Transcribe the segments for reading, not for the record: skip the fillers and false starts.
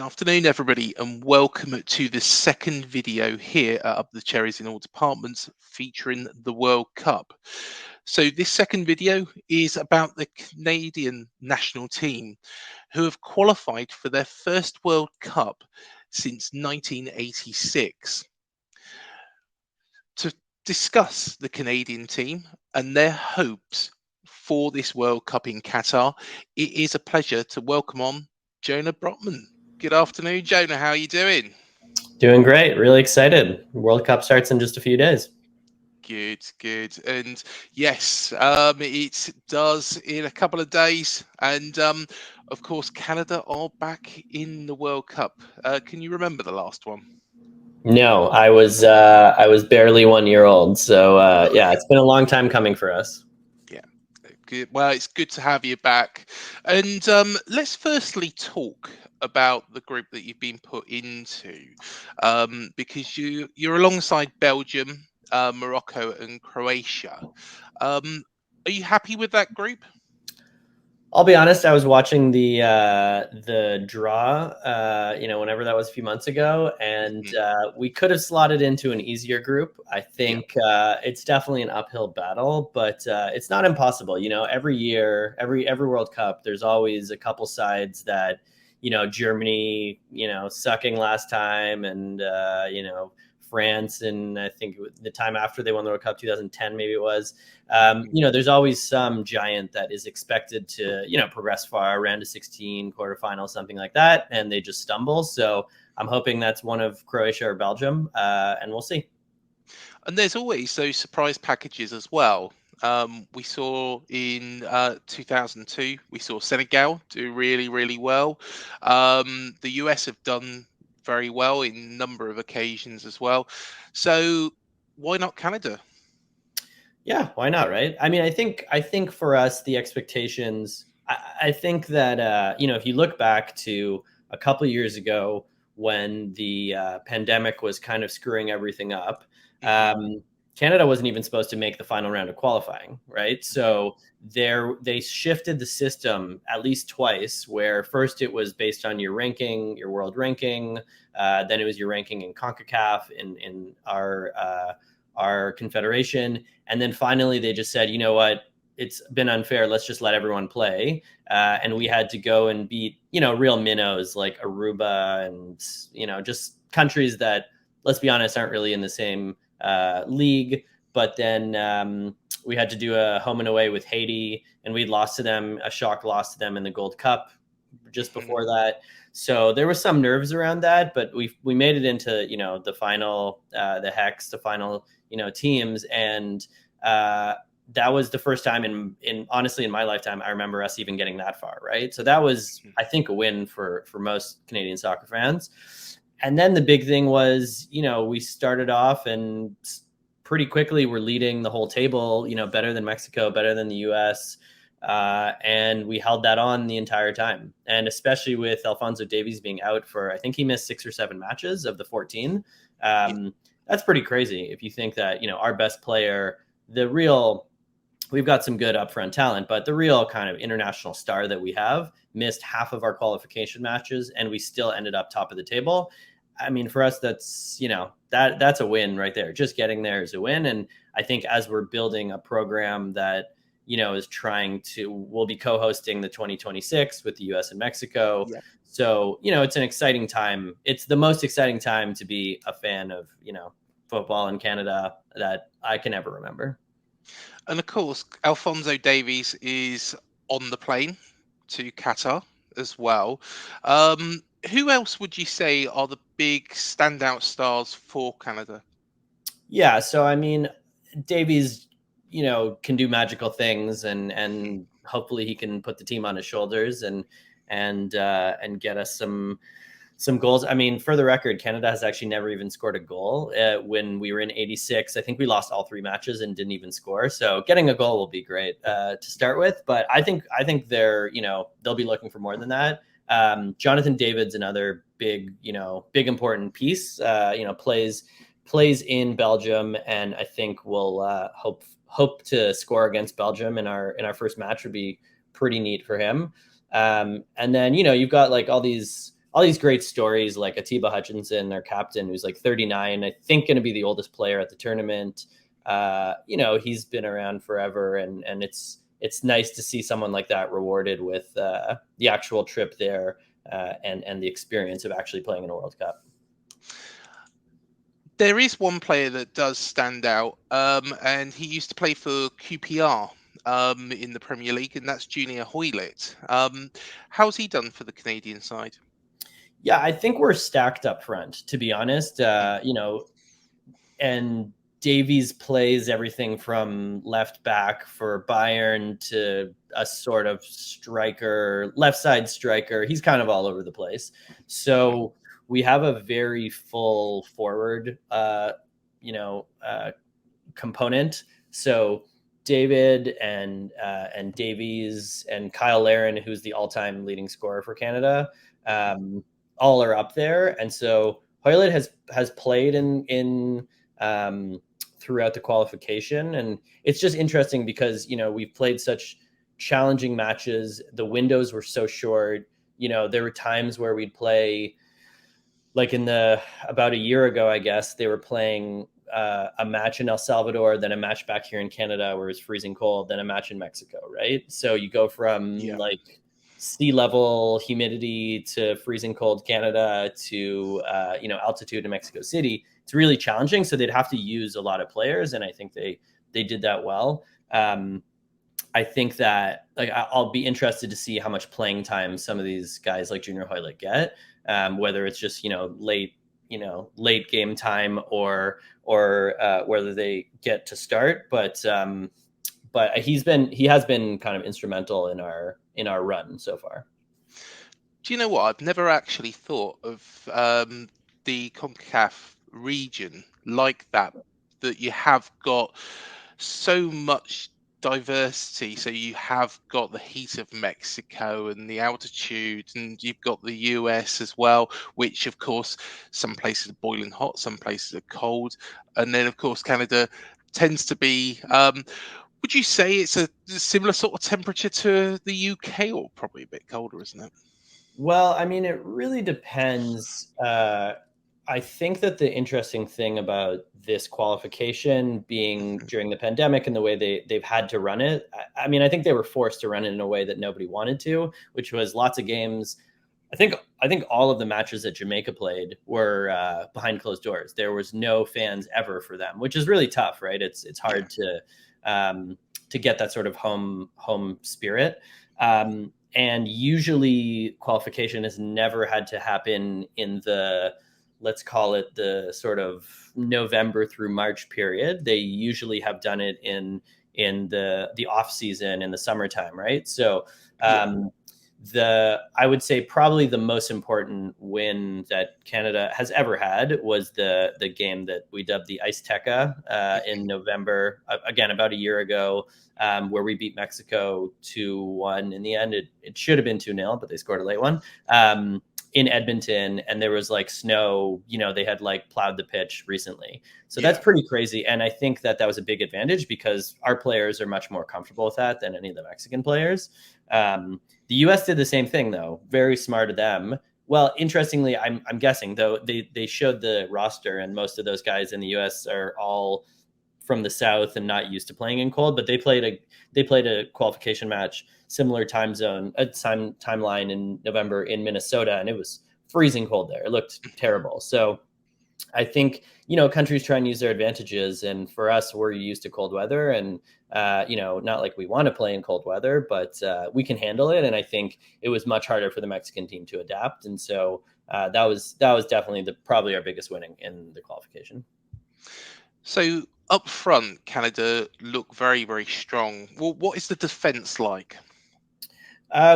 Afternoon, everybody, and welcome to the second video here at Up the Cherries in all departments featuring the World Cup. So this second video is about the Canadian national team who have qualified for their first World Cup since 1986. To discuss the Canadian team and their hopes for this World Cup in Qatar, it is a pleasure to welcome on Jonah Brotman. Good afternoon, Jonah. How are you doing? Doing great. Really excited. World Cup starts in just a few days. Good, good. And yes, it does in a couple of days. And of course, Canada are back in the World Cup. Can you remember the last one? No, I was barely 1 year old. So yeah, it's been a long time coming for us. Yeah. Good. Well, it's good to have you back. And let's firstly talk about the group that you've been put into, because you're alongside Belgium, Morocco, and Croatia. Are you happy with that group? I'll be honest. I was watching the draw, whenever that was a few months ago, and we could have slotted into an easier group. I think it's definitely an uphill battle, but it's not impossible. Every year, every World Cup, there's always a couple sides that, Germany, sucking last time, and France, and I think the time after they won the World Cup, 2010, maybe it was. There's always some giant that is expected to, progress far, round of 16, quarterfinal, something like that, and they just stumble. So I'm hoping that's one of Croatia or Belgium, and we'll see. And there's always those surprise packages as well. We saw in 2002, we saw Senegal do really, really well. The US have done very well in a number of occasions as well. So why not Canada? Yeah, why not, right? I mean, I think for us, the expectations. I think that if you look back to a couple of years ago when the pandemic was kind of screwing everything up, Canada wasn't even supposed to make the final round of qualifying, right? So they shifted the system at least twice, where first it was based on your ranking, your world ranking, then it was your ranking in CONCACAF in our confederation, and then finally they just said, you know what, it's been unfair, let's just let everyone play, and we had to go and beat real minnows like Aruba and just countries that, let's be honest, aren't really in the same league. But then we had to do a home and away with Haiti, and we'd lost to them, a shock loss to them in the Gold Cup just before that. So there was some nerves around that, but we made it into the final, the hex, the final teams, and that was the first time in honestly in my lifetime I remember us even getting that far, right? So that was, I think, a win for most Canadian soccer fans. And then the big thing was, we started off and pretty quickly we're leading the whole table, better than Mexico, better than the US. And we held that on the entire time. And especially with Alphonso Davies being out for, I think he missed 6 or 7 matches of the 14. That's pretty crazy if you think that, our best player, we've got some good upfront talent, but the real kind of international star that we have missed half of our qualification matches, and we still ended up top of the table. I mean, for us, that's, that's a win right there. Just getting there is a win. And I think as we're building a program that, is we'll be co-hosting the 2026 with the US and Mexico. Yeah. So, it's an exciting time. It's the most exciting time to be a fan of, football in Canada that I can ever remember. And of course, Alphonso Davies is on the plane to Qatar as well. Who else would you say are the big standout stars for Canada? Yeah, so I mean, Davies, can do magical things, and hopefully he can put the team on his shoulders and get us some goals. I mean, for the record, Canada has actually never even scored a goal. When we were in 86, I think we lost all 3 matches and didn't even score. So getting a goal will be great to start with. But I think they're, they'll be looking for more than that. Jonathan David's another big important piece. Plays in Belgium, and I think we'll hope to score against Belgium in our first match. Would be pretty neat for him. And then you've got like all these all these great stories like Atiba Hutchinson, their captain, who's like 39, I think going to be the oldest player at the tournament. He's been around forever, and it's nice to see someone like that rewarded with the actual trip there and the experience of actually playing in a World Cup. There is one player that does stand out, and he used to play for QPR in the Premier League, and that's Junior Hoylett. How's he done for the Canadian side? Yeah, I think we're stacked up front, to be honest. And Davies plays everything from left back for Bayern to a sort of striker, left side striker. He's kind of all over the place. So we have a very full forward, component. So David and Davies and Kyle Larin, who's the all-time leading scorer for Canada, all are up there. And so Hoylett has played in throughout the qualification, and it's just interesting because we've played such challenging matches. The windows were so short. There were times where we'd play, like about a year ago, I guess they were playing a match in El Salvador, then a match back here in Canada where it's freezing cold, then a match in Mexico, right? So you go from like sea level humidity to freezing cold Canada to altitude in Mexico City. It's really challenging, so they'd have to use a lot of players, and I think they did that well. I think that I'll be interested to see how much playing time some of these guys like Junior Hoylett get, whether it's just late game time or whether they get to start. But he has been kind of instrumental in our run so far. Do you know what? I've never actually thought of the CONCACAF region like that you have got so much diversity. So you have got the heat of Mexico and the altitude, and you've got the US as well, which of course some places are boiling hot, some places are cold, and then of course Canada tends to be would you say it's a similar sort of temperature to the UK, or probably a bit colder, isn't it? Well, I mean, it really depends. I think that the interesting thing about this qualification being during the pandemic and the way they've had to run it, I mean, I think they were forced to run it in a way that nobody wanted to, which was lots of games. I think all of the matches that Jamaica played were behind closed doors. There was no fans ever for them, which is really tough, right? It's hard to get that sort of home spirit. And usually qualification has never had to happen in the, let's call it the sort of November through March period. They usually have done it in the off season in the summertime, right? So I would say probably the most important win that Canada has ever had was the game that we dubbed the Azteca in November, again about a year ago, where we beat Mexico 2-1. In the end, it should have been 2-0, but they scored a late one in Edmonton, and there was like snow. They had like plowed the pitch recently, so that's pretty crazy. And I think that was a big advantage because our players are much more comfortable with that than any of the Mexican players. The U.S. did the same thing, though. Very smart of them. Well, interestingly, I'm guessing though they showed the roster, and most of those guys in the U.S. are all from the South and not used to playing in cold. But they played a qualification match, similar timeline in November in Minnesota, and it was freezing cold there. It looked terrible. So I think, countries try and use their advantages. And for us, we're used to cold weather, and, not like we want to play in cold weather, but we can handle it. And I think it was much harder for the Mexican team to adapt. And so that was definitely probably our biggest winning in the qualification. So up front, Canada look very, very strong. Well, what is the defense like?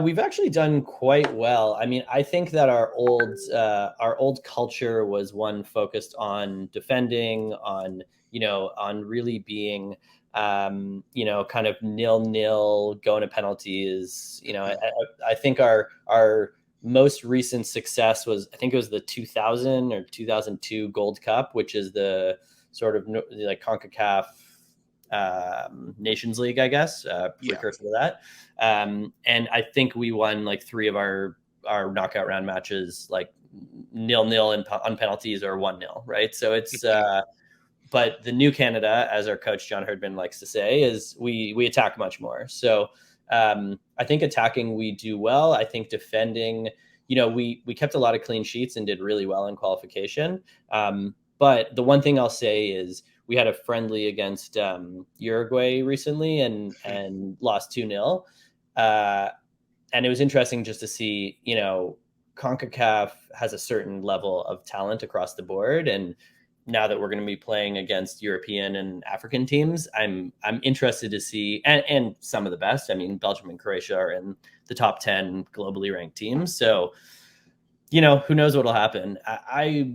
We've actually done quite well. I mean, I think that our old culture was one focused on defending, on really being, kind of 0-0, going to penalties. I think our most recent success was, I think it was the 2000 or 2002 Gold Cup, which is the sort of like CONCACAF Nations League, I guess, precursor to that. And I think we won like 3 of our our knockout round matches like 0-0 on penalties or 1-0, right? So it's but the new Canada, as our coach John Herdman likes to say, is we attack much more. So I think attacking we do well. I think defending, we kept a lot of clean sheets and did really well in qualification. But the one thing I'll say is we had a friendly against Uruguay recently and lost 2-0. And it was interesting just to see, CONCACAF has a certain level of talent across the board. And now that we're going to be playing against European and African teams, I'm interested to see, and some of the best. I mean, Belgium and Croatia are in the top 10 globally ranked teams. So, who knows what'll happen.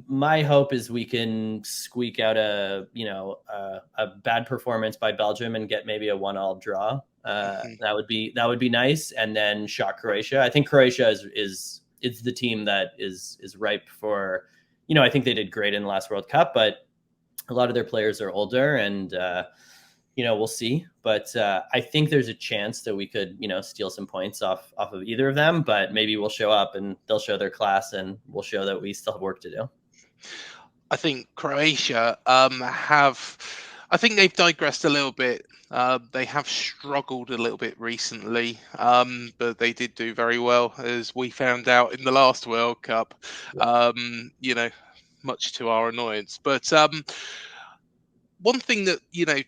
My hope is we can squeak out a bad performance by Belgium and get maybe a 1-1 draw. That would be nice. And then shock Croatia. I think Croatia is the team that is ripe for, I think they did great in the last World Cup, but a lot of their players are older and, we'll see. But I think there's a chance that we could, steal some points off of either of them, but maybe we'll show up and they'll show their class and we'll show that we still have work to do. I think Croatia I think they've digressed a little bit. They have struggled a little bit recently, but they did do very well, as we found out in the last World Cup, much to our annoyance. But one thing that,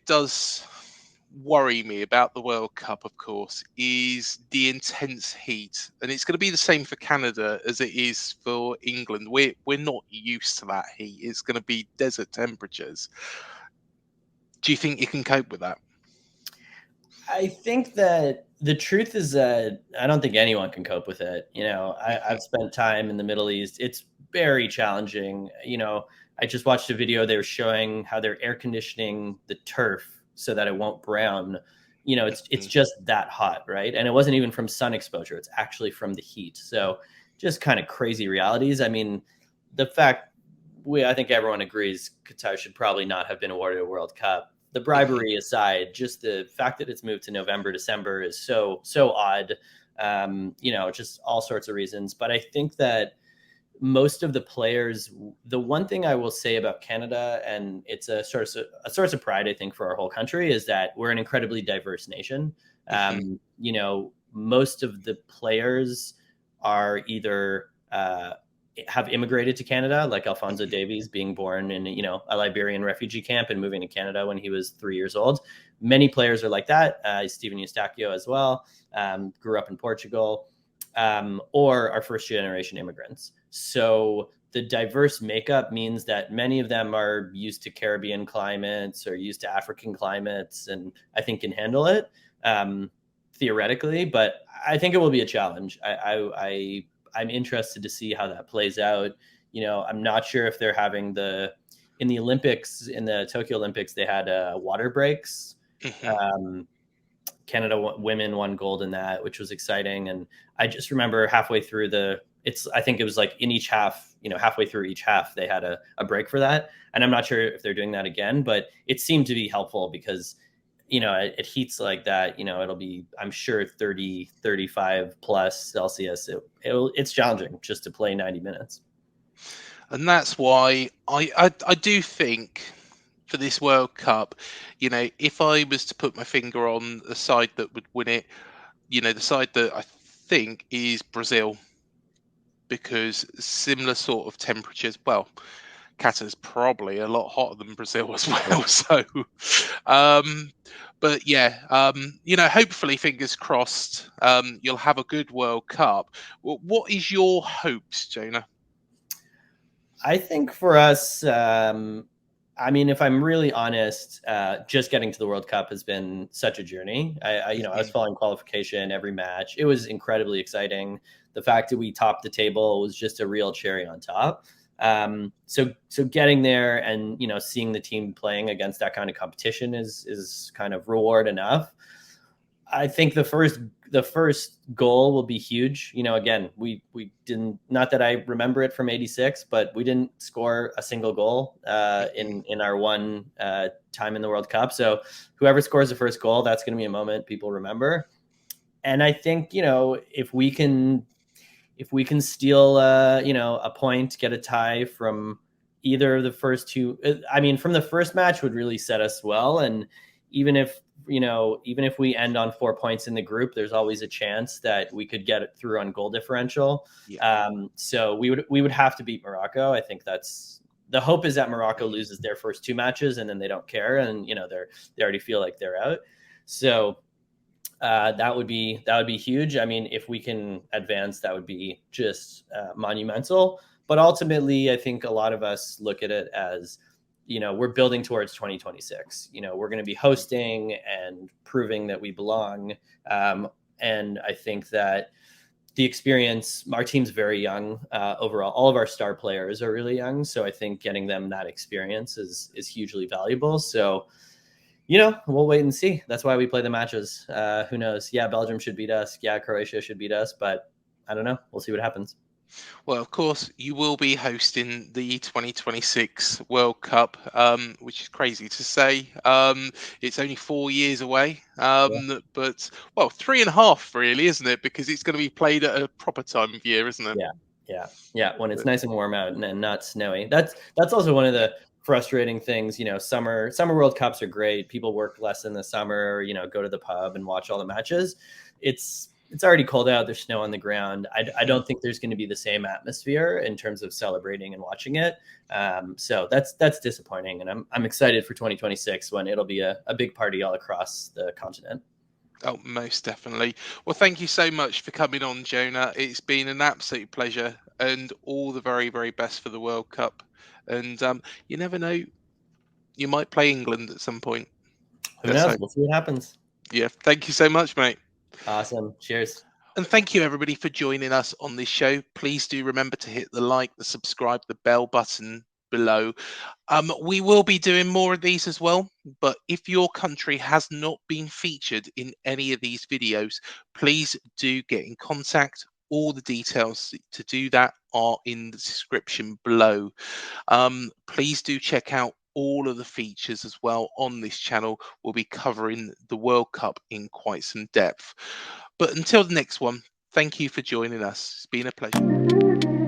does worry me about the World Cup, of course, is the intense heat. And it's going to be the same for Canada as it is for England. We're not used to that heat. It's going to be desert temperatures. Do you think you can cope with that? I think that the truth is that I don't think anyone can cope with it. I've spent time in the Middle East. It's very challenging. I just watched a video. They were showing how they're air conditioning the turf so that it won't brown. It's just that hot, right? And it wasn't even from sun exposure. It's actually from the heat. So just kind of crazy realities. I mean, the fact I think everyone agrees Qatar should probably not have been awarded a World Cup. The bribery aside, just the fact that it's moved to November, December is so odd. Just all sorts of reasons. But I think that most of the players, the one thing I will say about Canada, and it's a source of pride, I think, for our whole country, is that we're an incredibly diverse nation. Most of the players are either have immigrated to Canada, like Alphonso Davies being born in, a Liberian refugee camp and moving to Canada when he was 3 years old. Many players are like that. Steven Eustáquio as well, grew up in Portugal, or are first generation immigrants. So the diverse makeup means that many of them are used to Caribbean climates or used to African climates, and I think can handle it theoretically, but I think it will be a challenge. I'm interested to see how that plays out. I'm not sure if they're having in the Olympics, in the Tokyo Olympics, they had water breaks. Canada women won gold in that, which was exciting. And I just remember halfway through I think it was like in each half, halfway through each half, they had a break for that. And I'm not sure if they're doing that again, but it seemed to be helpful because, it heats like that, it'll be, I'm sure 30, 35 plus Celsius. It's challenging just to play 90 minutes. And that's why I do think for this World Cup, if I was to put my finger on the side that would win it, the side that I think is Brazil, because similar sort of temperatures. Well, Qatar's probably a lot hotter than Brazil as well. So, but yeah, hopefully, fingers crossed, you'll have a good World Cup. What is your hopes, Jonah? I think for us, I mean, if I'm really honest, just getting to the World Cup has been such a journey. I was following qualification every match. It was incredibly exciting. The fact that we topped the table was just a real cherry on top. So getting there and, seeing the team playing against that kind of competition is kind of reward enough. I think the first goal will be huge. Again, we didn't, not that I remember it from 86, but we didn't score a single goal in our one time in the World Cup. So whoever scores the first goal, that's going to be a moment people remember. And I think, if if we can steal, a point, get a tie from either of the first two, I mean, from the first match would really set us well. And even if, even if we end on 4 points in the group, there's always a chance that we could get it through on goal differential. Yeah. So we would have to beat Morocco. I think that's the hope, is that Morocco loses their first 2 matches and then they don't care, and they already feel like they're out. So that would be huge. I mean, if we can advance, that would be just monumental. But ultimately, I think a lot of us look at it as, we're building towards 2026. We're going to be hosting and proving that we belong. And I think that the experience, our team's very young overall. All of our star players are really young. So I think getting them that experience is hugely valuable. So, we'll wait and see. That's why we play the matches. Who knows? Yeah, Belgium should beat us. Yeah, Croatia should beat us. But I don't know. We'll see what happens. Well, of course, you will be hosting the 2026 World Cup, which is crazy to say. It's only 4 years away, Yeah. but well, 3.5 really, isn't it? Because it's going to be played at a proper time of year, isn't it? Yeah. When it's nice and warm out and not snowy. That's also one of the frustrating things. Summer World Cups are great. People work less in the summer. Go to the pub and watch all the matches. It's already cold out. There's snow on the ground. I don't think there's going to be the same atmosphere in terms of celebrating and watching it. So that's disappointing. And I'm excited for 2026, when it'll be a big party all across the continent. Oh, most definitely. Well, thank you so much for coming on, Jonah. It's been an absolute pleasure, and all the very, very best for the World Cup. And you never know, you might play England at some point. Who Let's knows? hope. We'll see what happens. Yeah, thank you so much, mate. Awesome. Cheers. And thank you, everybody, for joining us on this show. Please do remember to hit the like, the subscribe, the bell button below. We will be doing more of these as well. But if your country has not been featured in any of these videos, please do get in contact. All the details to do that are in the description below. Please do check out all of the features as well on this channel. We'll be covering the World Cup in quite some depth. But until the next one, thank you for joining us. It's been a pleasure.